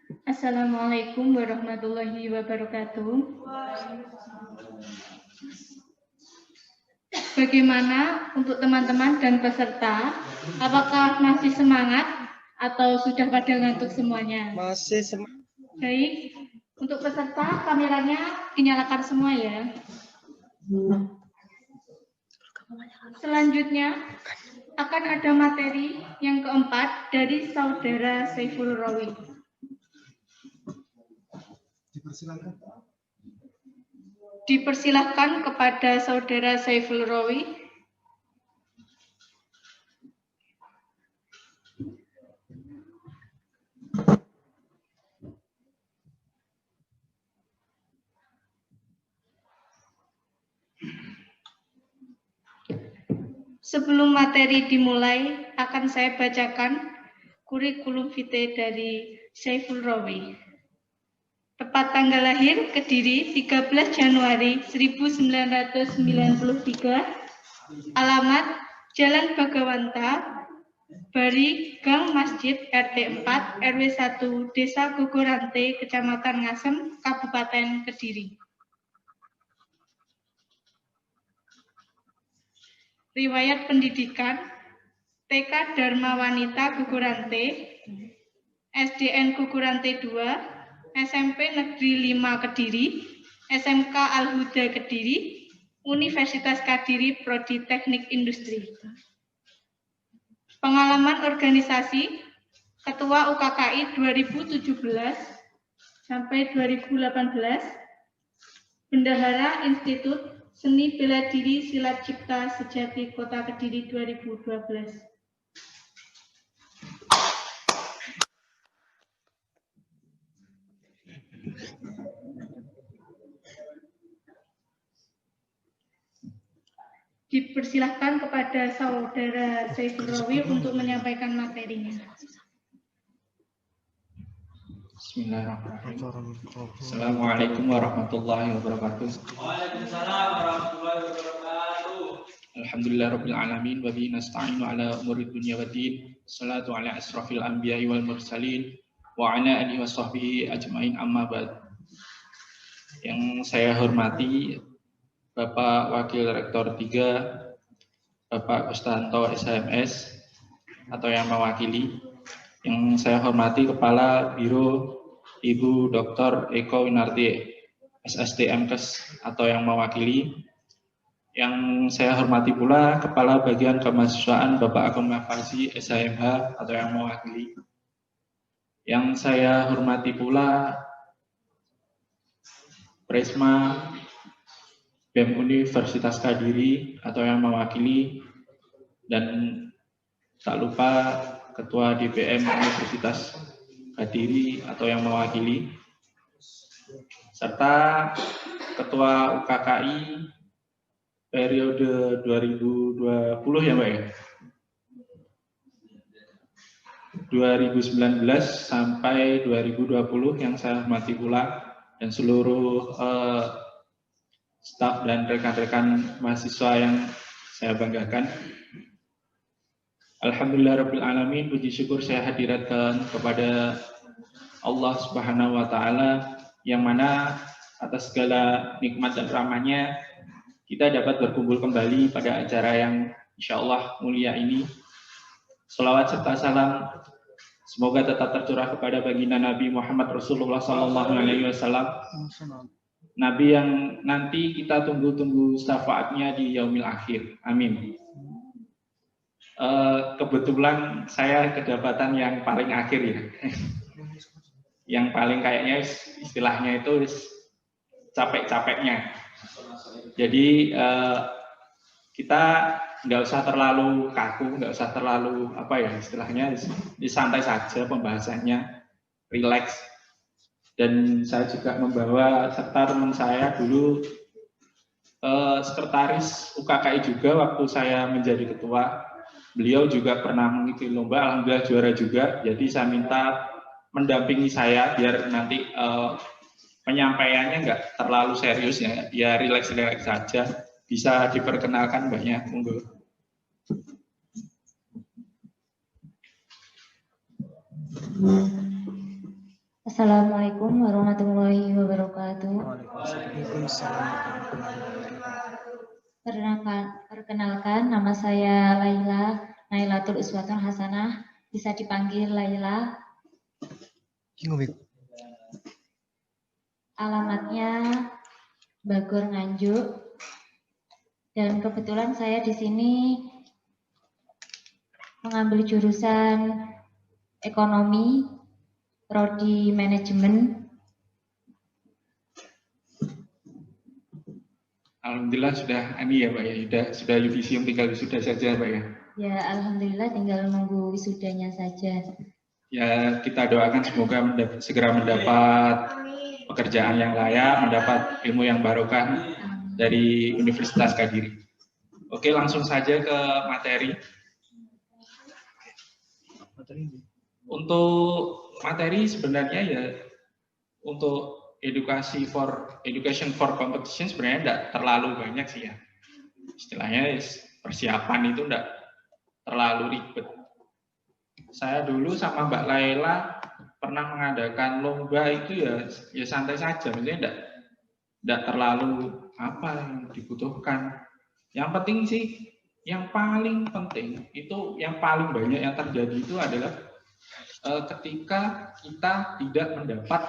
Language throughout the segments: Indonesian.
Assalamualaikum warahmatullahi wabarakatuh. Bagaimana untuk teman-teman dan peserta? Apakah masih semangat atau sudah pada ngantuk semuanya? Masih semangat. Baik, untuk peserta kameranya dinyalakan semua ya. Selanjutnya akan ada materi yang keempat dari Saudara Saiful Rawi. Dipersilahkan kepada Saudara Saiful Rawi. Sebelum materi dimulai, akan saya bacakan kurikulum vitae dari Saiful Rawi. Tepat tanggal lahir Kediri 13 Januari 1993, alamat Jalan Bagawanta, Bari, Gang Masjid RT 4 RW 1 Desa Gogorante, Kecamatan Ngasem, Kabupaten Kediri. Riwayat pendidikan TK Dharma Wanita Gogorante, SDN Gogorante 2, SMP Negeri 5 Kediri, SMK Al-Huda Kediri, Universitas Kediri Prodi Teknik Industri. Pengalaman organisasi Ketua UKKI 2017 sampai 2018, Bendahara Institut Seni Bela Diri Silat Cipta Sejati Kota Kediri 2012. Dipersilahkan kepada Saudara Saiful Rawi untuk menyampaikan materinya. Bismillahirrahmanirrahim. Assalamualaikum warahmatullahi wabarakatuh. Waalaikumsalam warahmatullahi wabarakatuh. Alhamdulillahirabbil alamin wa bihi nasta'inu ala umuri dunya waddin. Shalatu ala asrofil anbiya'i wal mursalin wa ala alihi washabbihi ajmain, amma ba'd. Yang saya hormati Bapak Wakil Rektor 3, Bapak Kustanto SMS atau yang mewakili. Yang saya hormati Kepala Biro Ibu Dr. Eko Winarti SSDMkes atau yang mewakili. Yang saya hormati pula Kepala Bagian Kemahasiswaan Bapak Agung Mahfarsi SHMH atau yang mewakili. Yang saya hormati pula Presma BEM Universitas Kediri atau yang mewakili, dan tak lupa Ketua DPM Universitas Kediri atau yang mewakili, serta Ketua UKKI periode 2020 ya Mbak ya, 2019 sampai 2020 yang saya hormati pula, dan seluruh staf dan rekan-rekan mahasiswa yang saya banggakan. Alhamdulillahirabbil alamin, puji syukur saya hadiratkan kepada Allah Subhanahu wa taala yang mana atas segala nikmat dan rahmatnya kita dapat berkumpul kembali pada acara yang insyaallah mulia ini. Selawat serta salam semoga tetap tercurah kepada baginda Nabi Muhammad Rasulullah sallallahu alaihi wasallam. Nabi yang nanti kita tunggu-tunggu syafaatnya di yaumil akhir. Amin. Kebetulan saya kedapatan yang paling akhir ya. Yang paling kayaknya istilahnya itu capek-capeknya. Jadi kita nggak usah terlalu kaku, nggak usah terlalu apa ya istilahnya, santai saja pembahasannya, relax. Dan saya juga membawa serta teman saya dulu sekretaris UKKI juga waktu saya menjadi ketua. Beliau juga pernah mengikuti lomba, alhamdulillah juara juga. Jadi saya minta mendampingi saya biar nanti penyampaiannya nggak terlalu serius ya, biar relax-relax saja. Bisa diperkenalkan banyak, monggo. Assalamualaikum warahmatullahi wabarakatuh. Waalaikumsalam. Perkenalkan, nama saya Laila Nailatul Uswatun Hasanah, bisa dipanggil Laila. Alamatnya Bagor Nganjuk. Dan kebetulan saya di sini mengambil jurusan ekonomi, prodi manajemen. Alhamdulillah sudah ini ya Pak ya, sudah yudisium, tinggal wisuda saja Pak ya. Ya, alhamdulillah tinggal nunggu wisudanya saja. Ya, kita doakan semoga segera mendapat pekerjaan yang layak, mendapat ilmu yang barokah dari Universitas Kediri. Oke, langsung saja ke materi. Untuk materi sebenarnya ya untuk education for competition sebenarnya tidak terlalu banyak sih ya. Istilahnya persiapan itu tidak terlalu ribet. Saya dulu sama Mbak Laila pernah mengadakan lomba itu ya santai saja, maksudnya tidak terlalu apa yang dibutuhkan. Yang penting sih, yang paling penting itu yang paling banyak yang terjadi itu adalah ketika kita tidak mendapat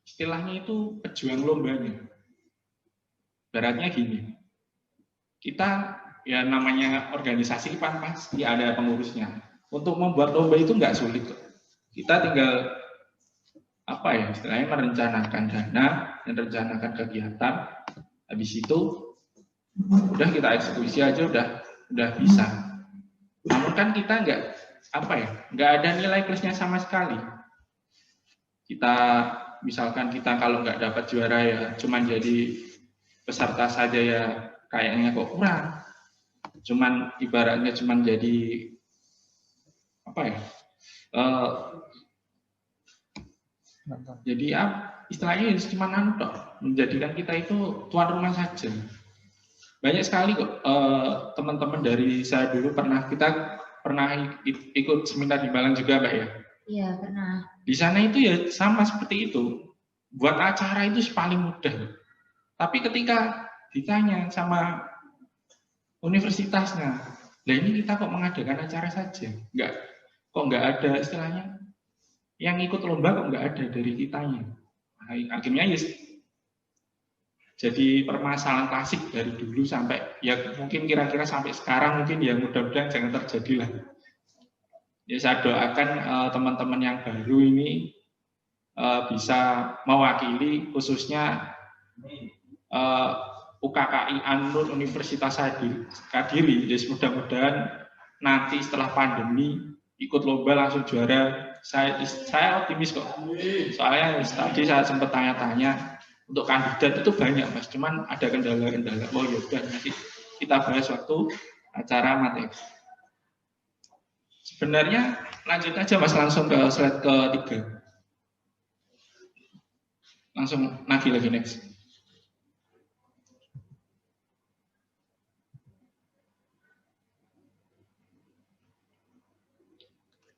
istilahnya itu pejuang lombanya. Baratnya gini, kita ya namanya organisasi kan pasti ada pengurusnya. Untuk membuat lomba itu nggak sulit. Kita tinggal apa ya istilahnya merencanakan dana, merencanakan kegiatan. Habis itu udah kita eksekusi aja udah bisa. Namun kan kita nggak ada nilai plusnya sama sekali. Kita misalkan kita kalau nggak dapat juara ya cuman jadi peserta saja ya kayaknya kok kurang. Cuman ibaratnya cuman jadi apa ya? Jadi istilahnya cuma nantok, menjadikan kita itu tuan rumah saja. Banyak sekali kok teman-teman dari saya dulu kita pernah ikut seminar di Malang juga, Mbak ya? Iya, pernah. Di sana itu ya sama seperti itu. Buat acara itu paling mudah. Tapi ketika ditanya sama universitasnya, lah ini kita kok mengadakan acara saja, kok nggak ada istilahnya yang ikut lomba kok nggak ada dari kitanya. Nah, akhirnya ya jadi permasalahan klasik dari dulu sampai ya mungkin kira-kira sampai sekarang mungkin ya mudah-mudahan jangan terjadi lah. Ya saya doakan teman-teman yang baru ini bisa mewakili khususnya UKKI An-Nur Universitas Kediri. Jadi mudah-mudahan nanti setelah pandemi ikut lomba langsung juara. Saya optimis kok. Soalnya tadi saya sempat tanya-tanya untuk kandidat itu banyak Mas, cuman ada kendala-kendala. Oh ya udah nanti kita bahas waktu acara materi. Sebenarnya lanjut aja Mas langsung ke slide ke-3. Langsung lagi next.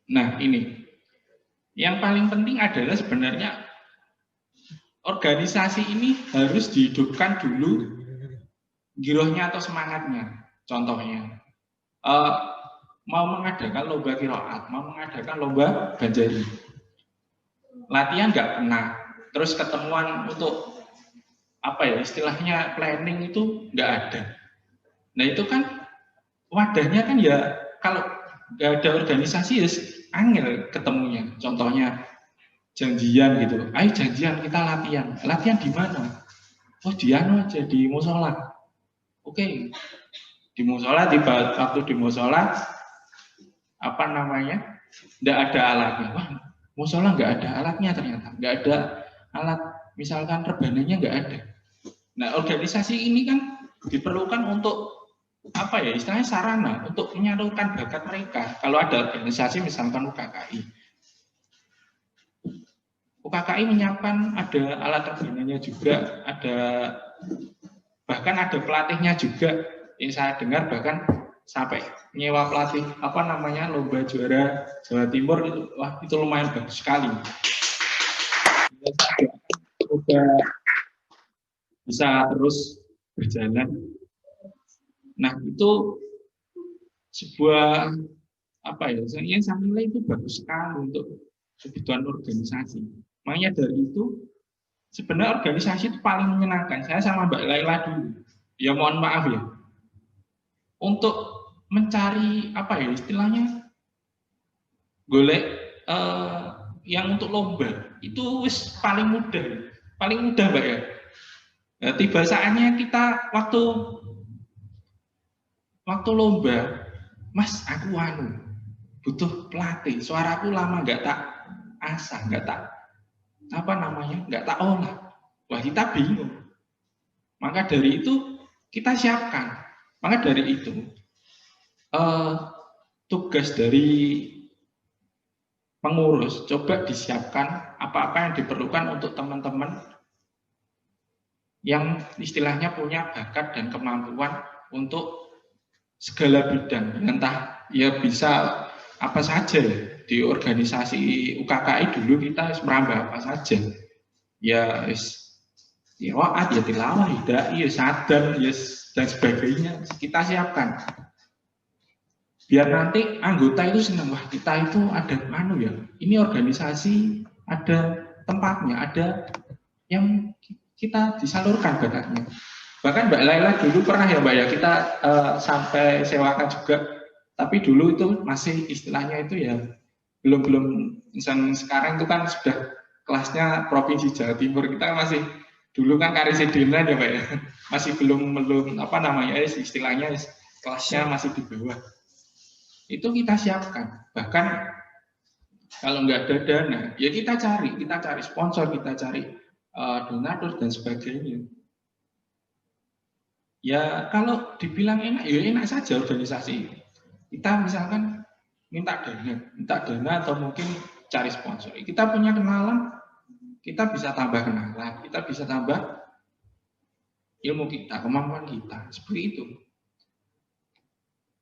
Nah ini, yang paling penting adalah sebenarnya organisasi ini harus dihidupkan dulu girohnya atau semangatnya. Contohnya, mau mengadakan lomba qiraat, mau mengadakan lomba ganjari. Latihan nggak pernah, terus ketemuan untuk apa ya istilahnya planning itu nggak ada. Nah itu kan wadahnya kan ya kalau nggak ada organisasi ya angel ketemunya. Contohnya janjian gitu, ayo janjian kita latihan. Latihan di mana? Oh di aja di musola. Oke, di musola waktu di musola apa namanya? Nggak ada alatnya. Wah musola nggak ada alatnya ternyata, nggak ada alat misalkan rebananya nggak ada. Nah organisasi ini kan diperlukan untuk apa ya istilahnya sarana untuk menyalurkan bakat mereka. Kalau ada organisasi misalkan UKKI menyiapkan ada alat rebananya juga, bahkan ada pelatihnya juga. Yang saya dengar bahkan sampai nyewa pelatih lomba juara Jawa Timur itu, wah itu lumayan bagus sekali. Udah bisa terus berjalan. Nah itu sebuah yang saya nilai itu bagus sekali untuk kebutuhan organisasi. Makanya dari itu sebenarnya organisasi itu paling menyenangkan. Saya sama Mbak Laila dulu, ya mohon maaf ya, untuk mencari istilahnya golek yang untuk lomba itu wis paling mudah Mbak ya. Nah, tiba saatnya kita waktu lomba, Mas aku butuh pelatih, suaraku lama nggak tak asah, nggak tak olah. Wah kita bingung. Maka dari itu kita siapkan. Maka dari itu tugas dari pengurus coba disiapkan apa-apa yang diperlukan untuk teman-teman yang istilahnya punya bakat dan kemampuan untuk segala bidang. Entah ya bisa apa saja di organisasi UKKI dulu kita merambah apa saja. Ya waat ya tilawah, ya sadar, ya dan sebagainya kita siapkan. Biar nanti anggota itu senang, wah kita itu ada ini organisasi ada tempatnya, ada yang kita disalurkan bakatnya. Bahkan Mbak Laila dulu pernah ya Mbak ya, kita sampai sewakan juga. Tapi dulu itu masih istilahnya itu ya belum misalnya sekarang itu kan sudah kelasnya Provinsi Jawa Timur, kita masih dulu kan Karisidenan ya Pak ya, masih belum istilahnya kelasnya masih di bawah. Itu kita siapkan. Bahkan kalau nggak ada dana ya kita cari sponsor, kita cari donatur dan sebagainya. Ya kalau dibilang enak ya enak saja organisasi. Kita misalkan minta dana atau mungkin cari sponsor. Kita punya kenalan, kita bisa tambah kenalan, kita bisa tambah ilmu kita, kemampuan kita, seperti itu.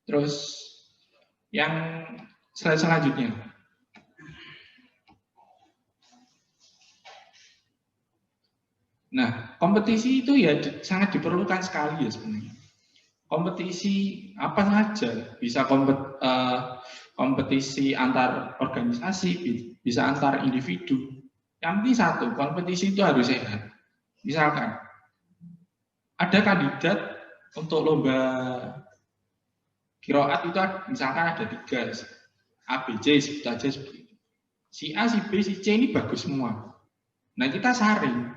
Terus yang selanjutnya, nah kompetisi itu ya sangat diperlukan sekali ya sebenarnya. Kompetisi apa saja, bisa kompetisi antar organisasi, bisa antar individu. Yang penting satu, kompetisi itu harus sehat. Misalkan ada kandidat untuk lomba qiraat itu misalkan ada 3, A, B, C, sebut aja seperti itu. Si A, si B, si C ini bagus semua. Nah kita saring,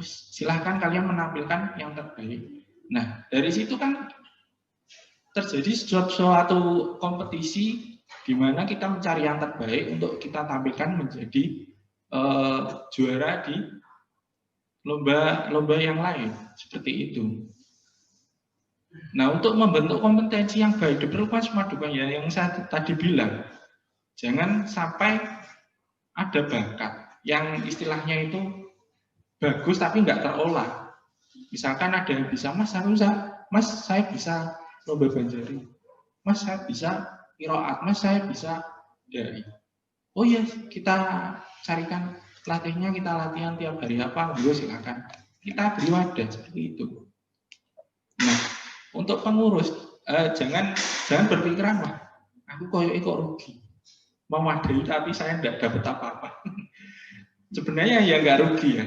silahkan kalian menampilkan yang terbaik. Nah dari situ kan terjadi suatu kompetisi di mana kita mencari yang terbaik untuk kita tampilkan menjadi juara di lomba yang lain, seperti itu. Nah, untuk membentuk kompetensi yang baik diperlukan semua dukungan yang saya tadi bilang. Jangan sampai ada bakat yang istilahnya itu bagus tapi nggak terolah. Misalkan ada yang bisa, Mas saya bisa lomba Banjari, Mas saya bisa qiraat, Mas saya bisa dari. Oh iya, kita carikan pelatihnya, kita latihan tiap hari apa, silakan. Kita beri wadah seperti itu. Nah, untuk pengurus jangan berpikiran, wah aku kok rugi, mewadahi tapi saya nggak dapat apa-apa. Sebenarnya ya nggak rugi ya.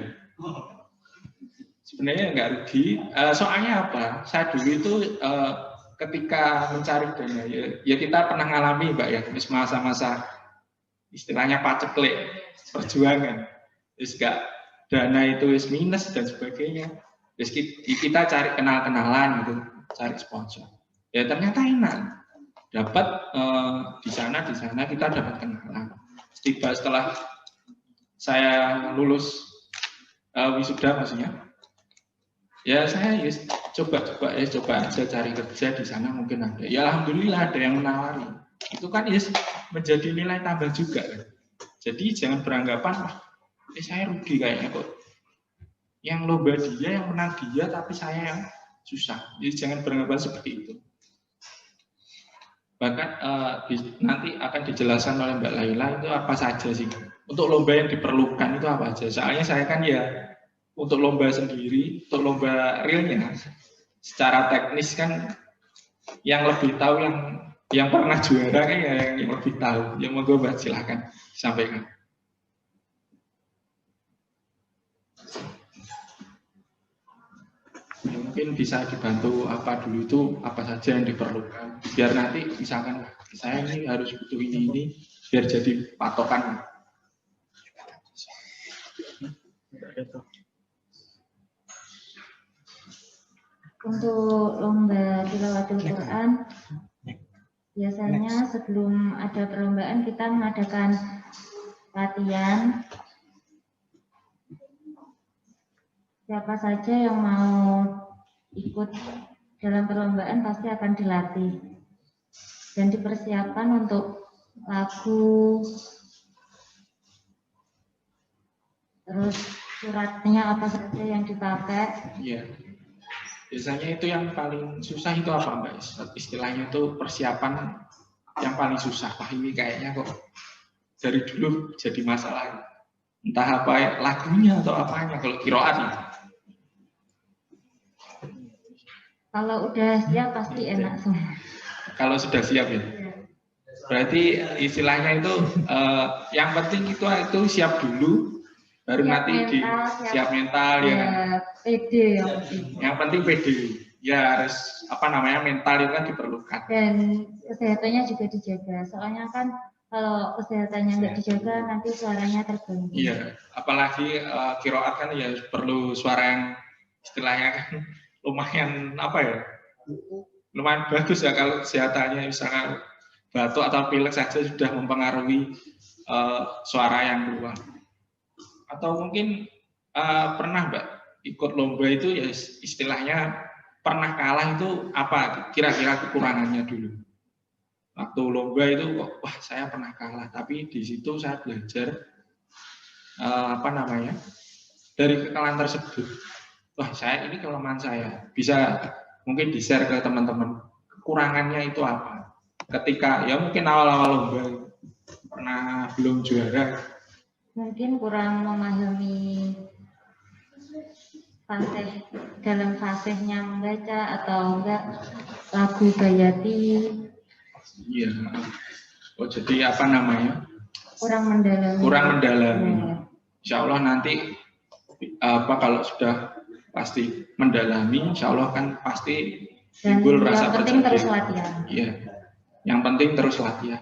Sebenarnya nggak rugi. Soalnya apa? Saya dulu itu ketika mencari dana ya kita pernah ngalami Mbak ya, masa-masa istilahnya paceklik perjuangan. Terus dana itu minus dan sebagainya. Terus kita cari kenal-kenalan gitu, cari sponsor. Ya ternyata enak. Dapat di sana kita dapat kenalan. Setelah saya lulus wisuda maksudnya, ya saya coba aja cari kerja di sana mungkin ada. Ya alhamdulillah ada yang menawari. Itu kan menjadi nilai tambah juga kan. Jadi jangan beranggapan saya rugi kayaknya kok. Yang lomba dia, yang menang dia, tapi saya yang susah. Jadi jangan beranggapan seperti itu. Bahkan nanti akan dijelaskan oleh Mbak Laila itu apa saja sih. Untuk lomba yang diperlukan itu apa aja. Soalnya saya kan ya untuk lomba sendiri, untuk lomba realnya secara teknis kan yang lebih tahu yang pernah juara kan ya yang lebih tahu. Yang mau gue silakan sampaikan. Ya, mungkin bisa dibantu apa dulu itu apa saja yang diperlukan biar nanti misalkan saya ini harus butuh ini biar jadi patokan. Untuk lomba tilawatul Quran, biasanya sebelum ada perlombaan kita mengadakan latihan. Siapa saja yang mau ikut dalam perlombaan pasti akan dilatih dan dipersiapkan untuk lagu, terus suratnya apa saja yang dipakai. Iya. Biasanya itu yang paling susah itu apa Mbak? Istilahnya itu persiapan yang paling susah. Wah ini kayaknya kok dari dulu jadi masalah. Entah apa lagunya atau apanya kalau qiraat. Kalau udah siap pasti enak semua. Kalau sudah siap ya. Berarti istilahnya itu yang penting itu siap dulu. Baru siap nanti mental, siap mental ya. Pede yang penting pede. Ya harus mental itu kan diperlukan. Dan kesehatannya juga dijaga. Soalnya kan kalau kesehatannya nggak dijaga nanti suaranya terganggu. Iya, apalagi qiraat kan ya perlu suara yang istilahnya kan lumayan lumayan bagus ya kalau kesehatannya misalkan batuk atau pilek saja sudah mempengaruhi suara yang keluar. Atau mungkin pernah Mbak ikut lomba itu ya istilahnya pernah kalah itu apa kira-kira kekurangannya dulu waktu lomba itu wah saya pernah kalah tapi di situ saya belajar dari kekalahan tersebut wah saya ini kelemahan saya bisa mungkin di-share ke teman-teman kekurangannya itu apa ketika ya mungkin awal-awal lomba pernah belum juara. Mungkin kurang memahami fasih dalam fasihnya membaca atau enggak lagu Bayati. Iya. Oh jadi kurang mendalami. Ya. Insya Allah nanti kalau sudah pasti mendalami, Insya Allah kan pasti timbul rasa percaya. Yang penting terus latihan. Iya. Yang penting terus latihan.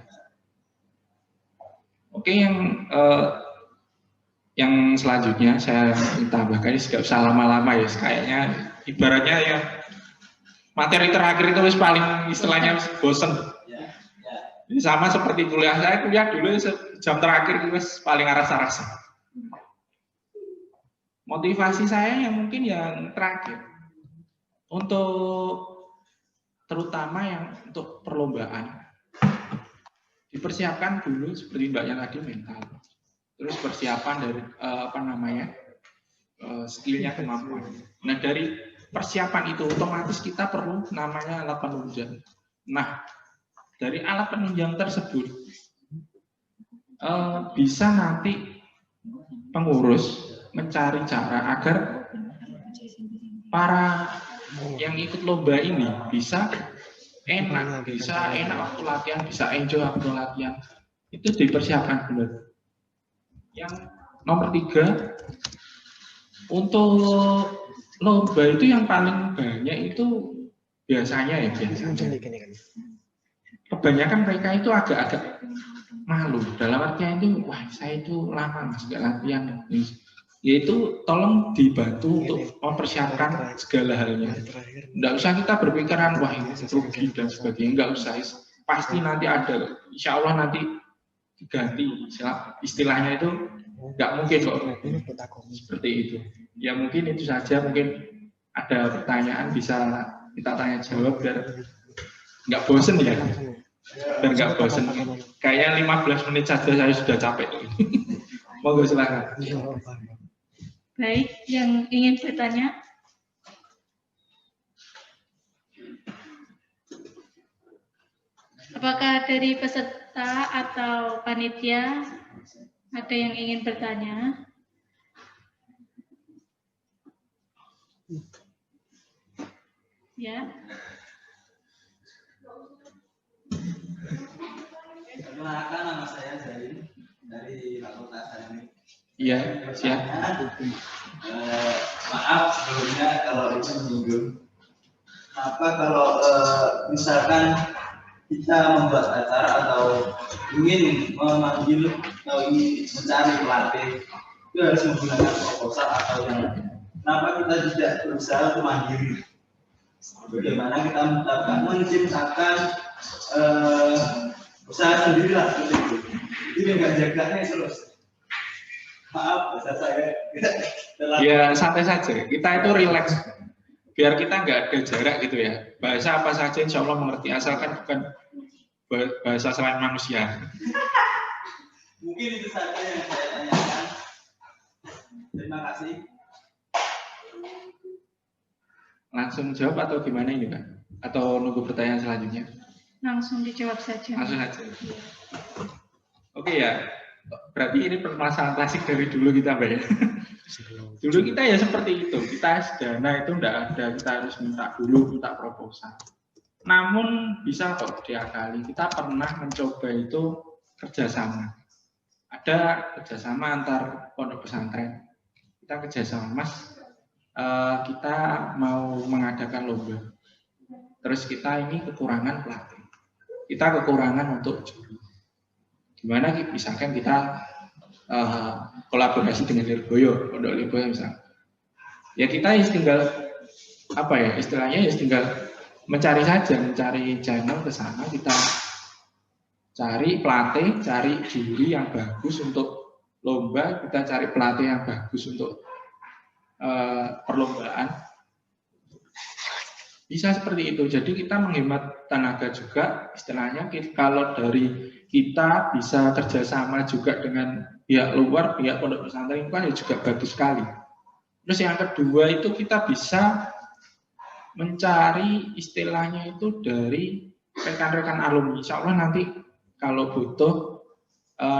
Oke, yang selanjutnya saya tambahkan ini tidak usah lama-lama ya, kayaknya ibaratnya ya materi terakhir itu paling istilahnya bosen. Ini sama seperti kuliah saya dulu jam terakhir itu paling rasa-rasa. Motivasi saya yang mungkin yang terakhir untuk terutama yang untuk perlombaan dipersiapkan dulu seperti mbaknya tadi mental. Terus persiapan dari skillnya kemampuan. Nah dari persiapan itu otomatis kita perlu namanya alat penunjang. Nah dari alat penunjang tersebut bisa nanti pengurus mencari cara agar para yang ikut lomba ini bisa enak waktu latihan, bisa enjoy waktu latihan. Itu dipersiapkan benar. Yang nomor 3, untuk lomba itu yang paling banyak itu biasanya kebanyakan mereka itu agak-agak malu. Dalam artian itu, wah saya itu lama mas gak latihan. Yaitu tolong dibantu untuk mempersiapkan segala halnya. Nggak usah kita berpikiran wah ini rugi dan sebagainya. Nggak usah. Pasti nanti ada. Insya Allah nanti diganti. Istilahnya itu nggak mungkin kok seperti itu. Ya mungkin itu saja. Mungkin ada pertanyaan bisa kita tanya jawab biar nggak bosen ya. Biar nggak bosen. Kayaknya 15 menit saja saya sudah capek. Monggo silakan. Baik, yang ingin bertanya? Apakah dari peserta atau panitia ada yang ingin bertanya? Ya. Perkenalkan, nama saya Zain dari Fakultas Teknik. Iya, siap. Maaf sebelumnya kalau itu menyinggung. Apa kalau misalkan kita membuat acara atau ingin memanggil atau ingin mencari pelatih, itu harus menggunakan proposal atau yang lain. Kenapa kita tidak berusaha untuk mandiri? Bagaimana kita menciptakan usaha sendirilah seperti itu. Jadi nggak jaganya terus. Maaf, bahasa saya. Ya santai saja. Kita itu relax. Biar kita nggak ada jarak gitu ya. Bahasa apa saja insya Allah mengerti, asalkan bukan bahasa selain manusia. Mungkin itu saja yang saya tanyakan. Terima kasih. Langsung jawab atau gimana ini Pak? Atau nunggu pertanyaan selanjutnya? Langsung dijawab saja. Langsung saja. Oke ya. Berarti ini permasalahan klasik dari dulu kita Mbak ya. Dulu kita ya seperti itu. Kita dana itu enggak ada, kita harus minta proposal. Namun bisa kok diakali. Kita pernah mencoba itu kerjasama. Ada kerjasama antar pondok pesantren. Kita kerjasama, Mas. Kita mau mengadakan lomba. Terus kita ini kekurangan pelatih. Kita kekurangan untuk juri. Gimana misalkan kita kolaborasi dengan Lirboyo, pondok Lirboyo misalnya. Ya kita tinggal apa ya istilahnya ya tinggal mencari channel ke sana, kita cari pelatih, cari juri yang bagus untuk lomba, kita cari pelatih yang bagus untuk perlombaan. Bisa seperti itu. Jadi kita menghemat tenaga juga, istilahnya kalau dari kita bisa kerjasama juga dengan pihak luar, pihak pondok pesantren kan ya juga bagus sekali. Terus yang kedua itu kita bisa mencari istilahnya itu dari rekan-rekan alumni. Insya Allah nanti kalau butuh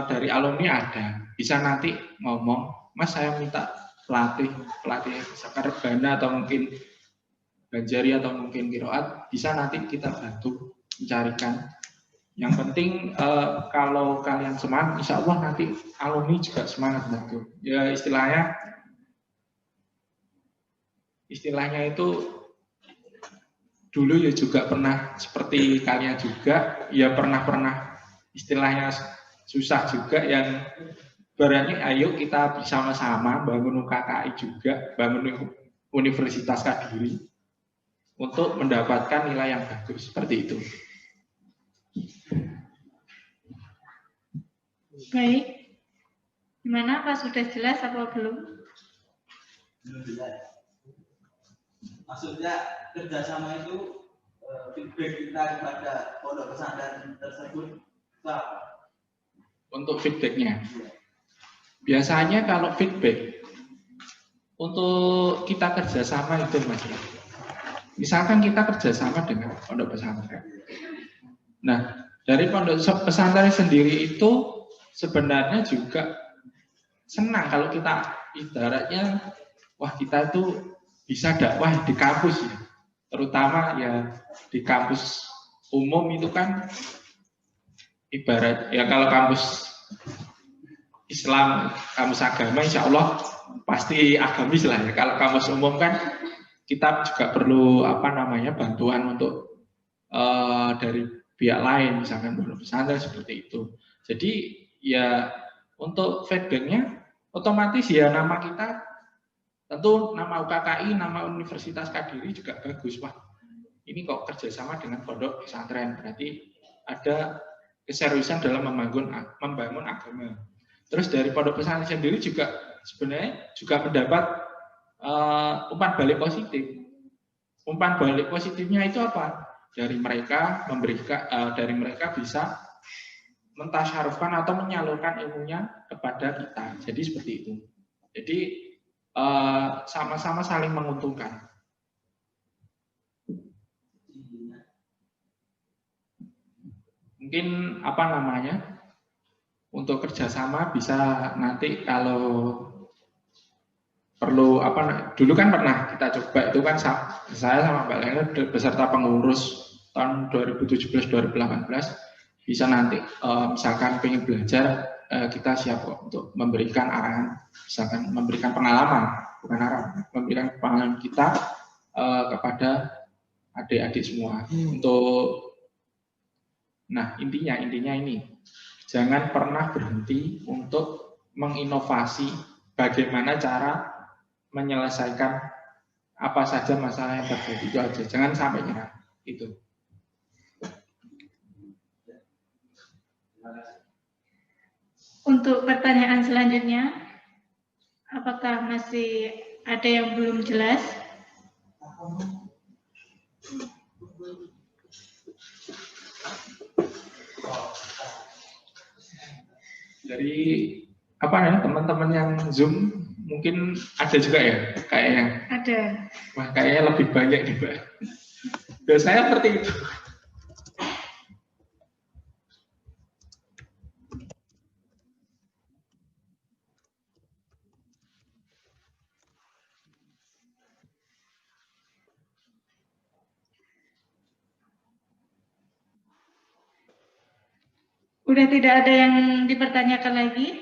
dari alumni ada, bisa nanti ngomong, Mas saya minta pelatih misalkan Rebana atau mungkin Banjari atau mungkin Kiroat, bisa nanti kita bantu mencarikan. Yang penting kalau kalian semangat, insya Allah nanti alumni juga semangat bantu. Ya istilahnya itu dulu ya juga pernah seperti kalian juga, ya pernah istilahnya susah juga yang berani. Ayo kita bersama-sama bangun UKKI juga, bangun Universitas Kadiri untuk mendapatkan nilai yang bagus seperti itu. Baik, gimana Pak, sudah jelas apa belum? Belum jelas. Maksudnya kerjasama itu feedback kita kepada pondok pesantren tersebut Pak. Untuk feedbacknya, biasanya kalau feedback untuk kita kerjasama itu Mas. Misalkan kita kerjasama dengan pondok pesantren. Nah, dari pondok pesantren sendiri itu sebenarnya juga senang kalau kita ibaratnya, wah kita itu bisa dakwah di kampus ya. Terutama ya di kampus umum itu kan ibarat ya kalau kampus Islam, kampus agama insya Allah pasti agamis lah ya. Kalau kampus umum kan kita juga perlu bantuan untuk dari pihak lain, misalkan pondok pesantren seperti itu. Jadi ya untuk feedbacknya otomatis ya nama kita, tentu nama UKKI, nama Universitas Kadiri juga bagus Pak. Ini kok kerjasama dengan pondok pesantren, berarti ada keseriusan dalam membangun agama. Terus dari pondok pesantren sendiri juga sebenarnya juga mendapat umpan balik positif. Umpan balik positifnya itu apa? Dari mereka bisa mentasyarufkan atau menyalurkan ilmunya kepada kita. Jadi seperti itu. Jadi sama-sama saling menguntungkan. Mungkin apa namanya, untuk kerjasama bisa nanti kalau perlu dulu kan pernah kita coba itu kan saya sama Mbak Lena beserta pengurus tahun 2017-2018 bisa nanti misalkan pengen belajar kita siap kok untuk memberikan arahan, misalkan memberikan pengalaman, bukan arahan, memberikan pengalaman kita kepada adik-adik semua untuk. Nah, intinya ini, jangan pernah berhenti untuk menginovasi bagaimana cara menyelesaikan apa saja masalah yang terjadi, itu aja. Jangan sampai nyerah. Itu. Untuk pertanyaan selanjutnya, apakah masih ada yang belum jelas? Dari teman-teman yang Zoom mungkin ada juga ya kayaknya. Ada. Wah, kayaknya lebih banyak nih, Mbak. Biasanya seperti itu. Udah tidak ada yang dipertanyakan lagi?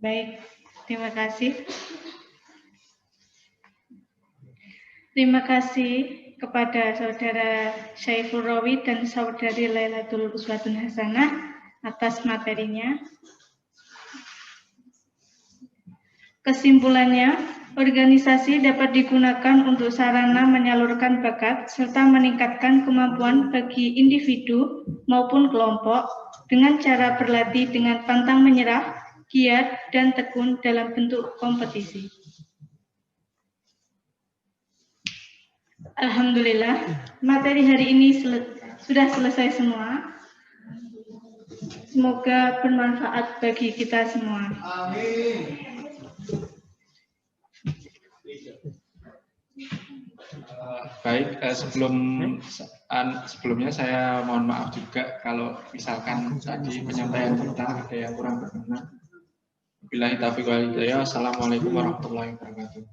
Baik, terima kasih. Terima kasih kepada Saudara Syaiful Rawi dan Saudari Lailatul Uswatun Hasanah atas materinya. Kesimpulannya, organisasi dapat digunakan untuk sarana menyalurkan bakat serta meningkatkan kemampuan bagi individu maupun kelompok dengan cara berlatih dengan pantang menyerah, giat, dan tekun dalam bentuk kompetisi. Alhamdulillah, materi hari ini sudah selesai semua. Semoga bermanfaat bagi kita semua. Amin. Baik, sebelumnya saya mohon maaf juga kalau misalkan tadi penyampaian kita ada yang kurang berkenan. Billahi taufiq wal hidayah. Assalamualaikum warahmatullahi wabarakatuh.